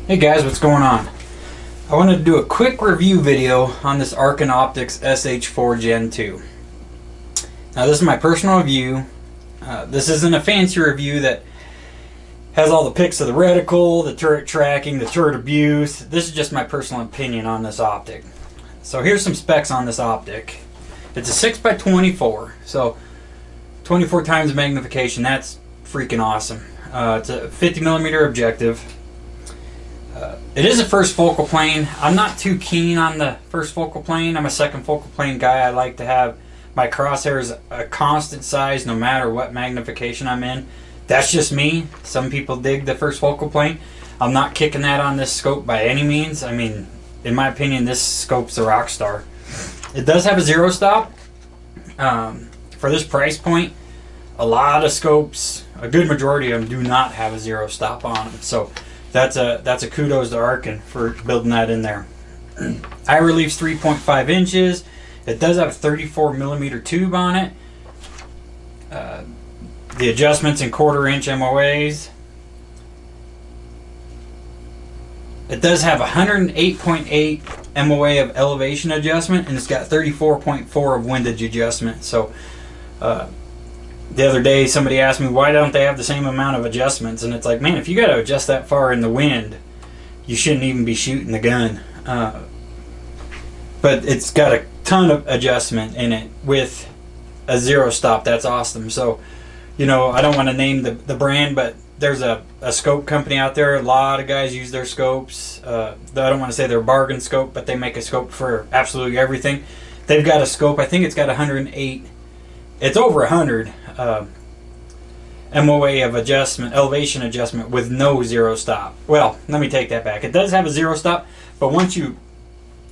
Hey guys, what's going on? I wanted to do a quick review video on this Arken Optics SH-4 GenII. Now this is my personal review. This isn't a fancy review that has all the pics of the reticle, the turret tracking, the turret abuse. This is just my personal opinion on this optic. So here's some specs on this optic. It's a 6x24, so 24 times magnification. That's freaking awesome. It's a 50mm objective. It is a first focal plane. I'm not too keen on the first focal plane. I'm a second focal plane guy. I like to have my crosshairs a constant size no matter what magnification I'm in. That's just me. Some people dig the first focal plane. I'm not kicking that on this scope by any means. I mean, in my opinion, this scope's a rock star. It does have a zero stop. For this price point, a lot of scopes, a good majority of them, do not have a zero stop on them. So that's a kudos to Arken for building that in there. Eye relief's 3.5 inches. It does have a 34mm tube on it. The adjustments in 1/4 inch MOAs. It does have 108.8 MOA of elevation adjustment, and it's got 34.4 of windage adjustment. So the other day somebody asked me, why don't they have the same amount of adjustments? And it's like, man, if you got to adjust that far in the wind, you shouldn't even be shooting the gun. But it's got a ton of adjustment in it with a zero stop. That's awesome. So, you know, I don't want to name the brand, but there's a scope company out there. A lot of guys use their scopes. I don't want to say they're a bargain scope, but they make a scope for absolutely everything. They've got a scope, I think it's got 108. It's over 100 MOA of adjustment, elevation adjustment with no zero stop. Well, let me take that back. It does have a zero stop, but once you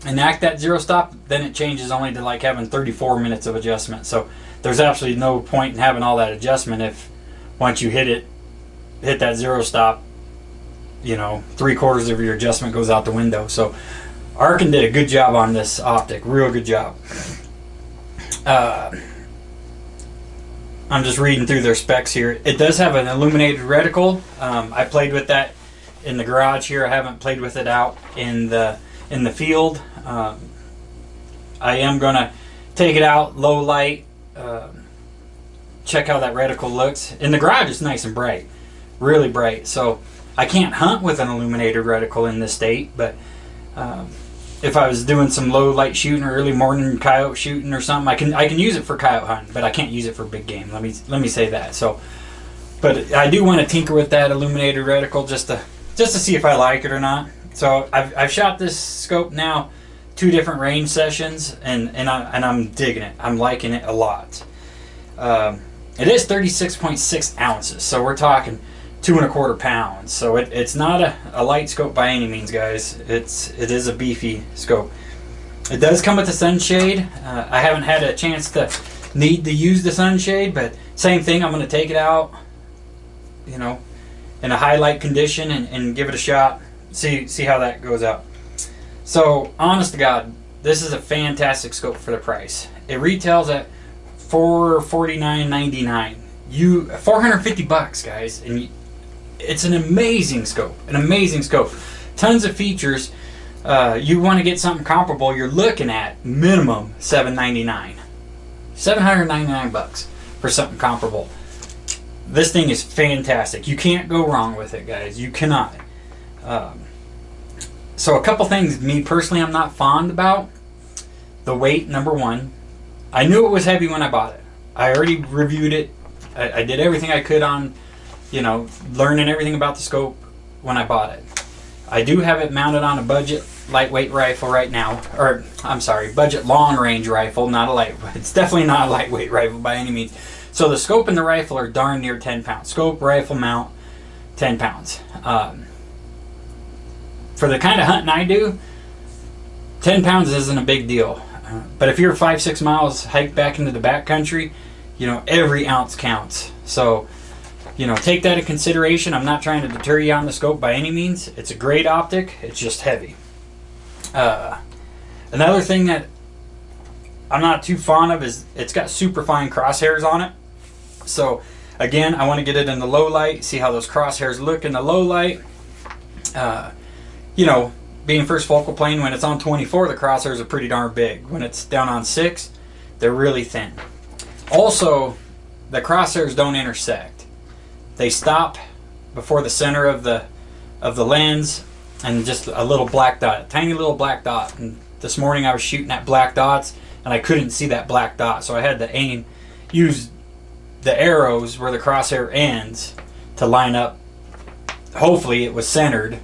enact that zero stop, then it changes only to like having 34 minutes of adjustment. So there's absolutely no point in having all that adjustment if once you hit that zero stop, you know, 3/4 of your adjustment goes out the window. So Arken did a good job on this optic, real good job. I'm just reading through their specs here. It does have an illuminated reticle. I played with that in the garage here. I haven't played with it out in the field. I am gonna take it out low light, check how that reticle looks. In the garage it's nice and bright, really bright. So I can't hunt with an illuminated reticle in this state, but if I was doing some low light shooting or early morning coyote shooting or something, I can use it for coyote hunting, but I can't use it for big game. Let me say that. So, but I do want to tinker with that illuminated reticle just to see if I like it or not. So I've shot this scope now 2 different range sessions, and I'm digging it. I'm liking it a lot. It is 36.6 ounces, so we're talking 2 1/4 pounds. So it's not a light scope by any means, guys. It is a beefy scope. It does come with a sunshade. I haven't had a chance to need to use the sunshade, but same thing. I'm going to take it out, you know, in a high light condition and give it a shot. See how that goes out. So honest to God, this is a fantastic scope for the price. It retails at $449.99. $450, guys, and it's an amazing scope. An amazing scope. Tons of features. You want to get something comparable, you're looking at minimum $799. $799 for something comparable. This thing is fantastic. You can't go wrong with it, guys. You cannot. So a couple things me personally I'm not fond about. The weight, number one. I knew it was heavy when I bought it. I already reviewed it. I did everything I could on, you know, learning everything about the scope when I bought it. I do have it mounted on a budget lightweight rifle right now, or I'm sorry, budget long range rifle, not a light. It's definitely not a lightweight rifle by any means. So the scope and the rifle are darn near 10 pounds. Scope, rifle, mount, 10 pounds. For the kind of hunting I do, 10 pounds isn't a big deal. But if you're 5-6 miles hike back into the backcountry, you know, every ounce counts. So, you know, take that into consideration. I'm not trying to deter you on the scope by any means. It's a great optic. It's just heavy. Another thing that I'm not too fond of is it's got super fine crosshairs on it. So Again, I want to get it in the low light, see how those crosshairs look in the low light. you know, being first focal plane, when it's on 24, the crosshairs are pretty darn big. When it's down on 6, they're really thin. Also, the crosshairs don't intersect. They stop before the center of the lens, and just a little black dot, a tiny little black dot. And this morning I was shooting at black dots, and I couldn't see that black dot, so I had to use the arrows where the crosshair ends to line up. Hopefully it was centered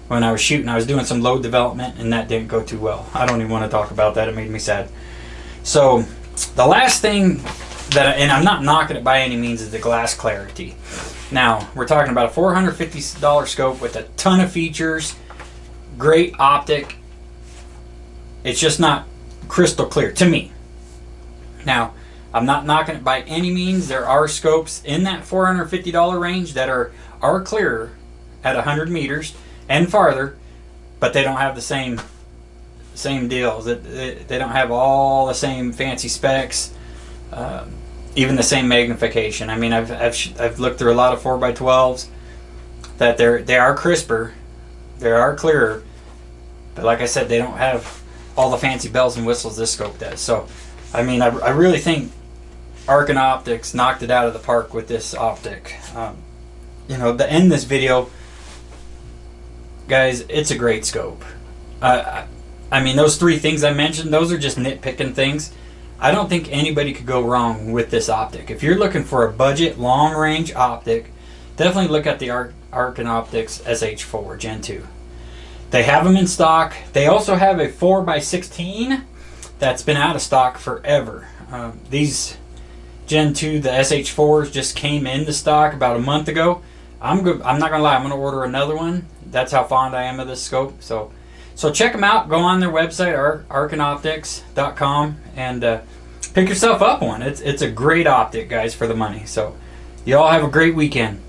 when I was shooting. I was doing some load development, and that didn't go too well. I don't even want to talk about that. It made me sad. So the last thing that, and I'm not knocking it by any means, is the glass clarity. Now, we're talking about a $450 scope with a ton of features, great optic. It's just not crystal clear to me. Now, I'm not knocking it by any means. There are scopes in that $450 range that are clearer at 100 meters and farther, but they don't have the same deals. They don't have all the same fancy specs, even the same magnification. I mean, I've looked through a lot of 4x12s that they are crisper, they are clearer, but like I said, they don't have all the fancy bells and whistles this scope does. So, I mean, I really think Arken Optics knocked it out of the park with this optic. You know, to end this video, guys, it's a great scope. I mean, those 3 things I mentioned, those are just nitpicking things. I don't think anybody could go wrong with this optic. If you're looking for a budget long-range optic, definitely look at the Arken Optics SH-4 GenII. They have them in stock. They also have a 4x16 that's been out of stock forever. These GenII, the SH-4s, just came into stock about a month ago. I'm not gonna lie, I'm gonna order another one. That's how fond I am of this scope. So check them out. Go on their website, arkenoptics.com, and pick yourself up one. It's a great optic, guys, for the money. So you all have a great weekend.